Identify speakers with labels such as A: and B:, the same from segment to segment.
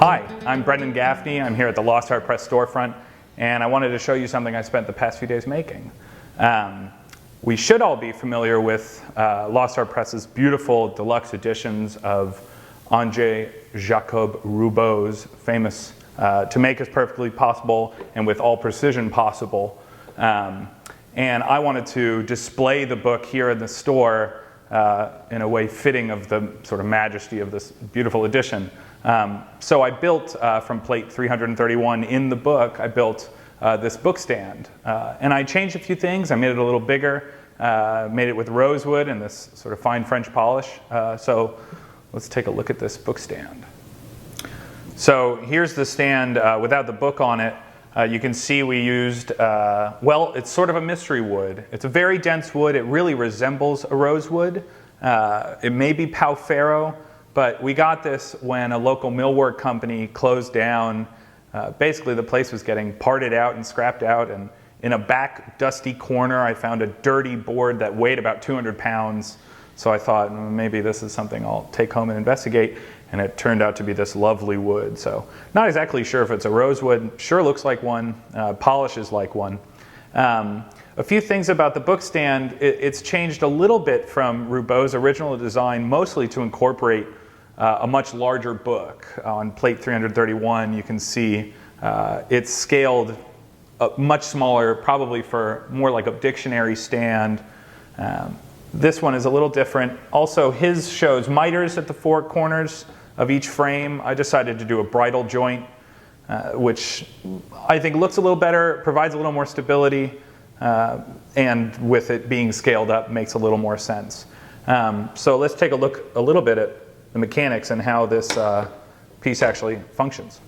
A: Hi, I'm Brendan Gaffney. I'm here at the Lost Art Press storefront, and I wanted to show you something I spent the past few days making. We should all be familiar with Lost Art Press's beautiful deluxe editions of André-Jacob Roubo's famous To Make As Perfectly Possible and With All Precision Possible. And I wanted to display the book here in the store in a way fitting of the sort of majesty of this beautiful edition. So I built, from plate 331 in the book, I built this book stand. And I changed a few things. I made it a little bigger, made it with rosewood and this sort of fine French polish. So let's take a look at this book stand. So here's the stand without the book on it. You can see we used, well, it's sort of a mystery wood. It's a very dense wood. It really resembles a rosewood. It may be Pau Ferro, but we got this when a local millwork company closed down. Basically, the place was getting parted out and scrapped out, and in a back dusty corner, I found a dirty board that weighed about 200 pounds. So I thought, maybe this is something I'll take home and investigate, and it turned out to be this lovely wood. So not exactly sure if it's a rosewood. Sure looks like one. Polishes like one. A few things about the book stand. It's changed a little bit from Roubo's original design, mostly to incorporate a much larger book. On plate 331, you can see it's scaled much smaller, probably for more like a dictionary stand. This one is a little different. Also, his shows miters at the four corners of each frame. I decided to do a bridle joint, which I think looks a little better, provides a little more stability, and with it being scaled up makes a little more sense. So let's take a look a little bit at the mechanics and how this piece actually functions.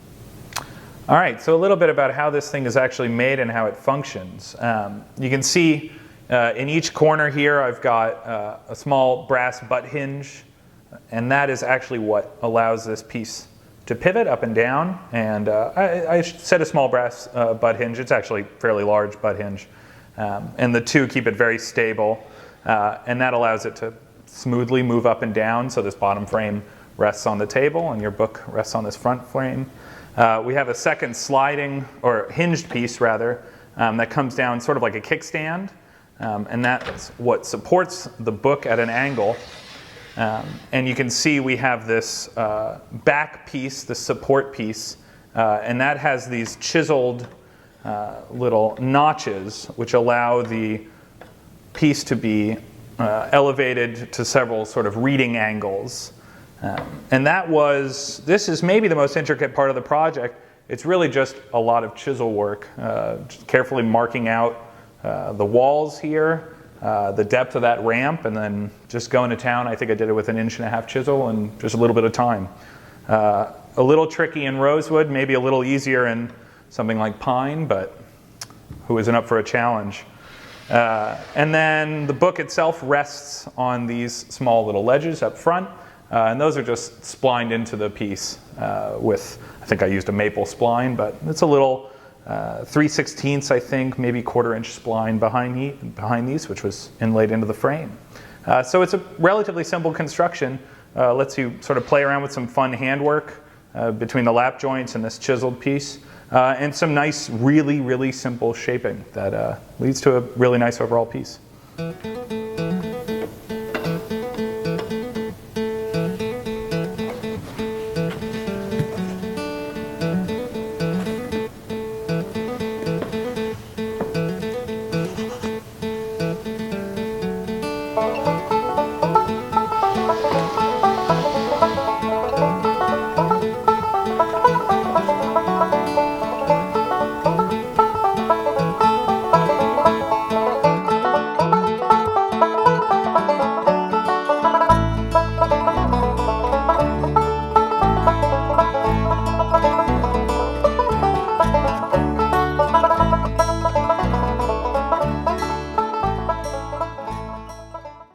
A: All right, so a little bit about how this thing is actually made and how it functions. You can see in each corner here I've got a small brass butt hinge, and that is actually what allows this piece to pivot up and down. And I set a small brass butt hinge. It's actually a fairly large butt hinge. And the two keep it very stable, and that allows it to smoothly move up and down. So this bottom frame rests on the table and your book rests on this front frame. We have a second sliding, or hinged piece rather, that comes down sort of like a kickstand. And that's what supports the book at an angle. And you can see we have this back piece, the support piece, and that has these chiseled little notches which allow the piece to be elevated to several sort of reading angles. And this is maybe the most intricate part of the project. It's really just a lot of chisel work, just carefully marking out the walls here, the depth of that ramp, and then just going to town. I think I did it with an 1.5 inch chisel and just a little bit of time. A little tricky in rosewood, maybe a little easier in something like pine, but who isn't up for a challenge? And then the book itself rests on these small little ledges up front, and those are just splined into the piece with, I think I used a maple spline, but it's a little 3/16, I think, maybe 1/4 inch spline behind these, which was inlaid into the frame. So it's a relatively simple construction. Lets you sort of play around with some fun handwork between the lap joints and this chiseled piece, and some nice, really, really simple shaping that leads to a really nice overall piece.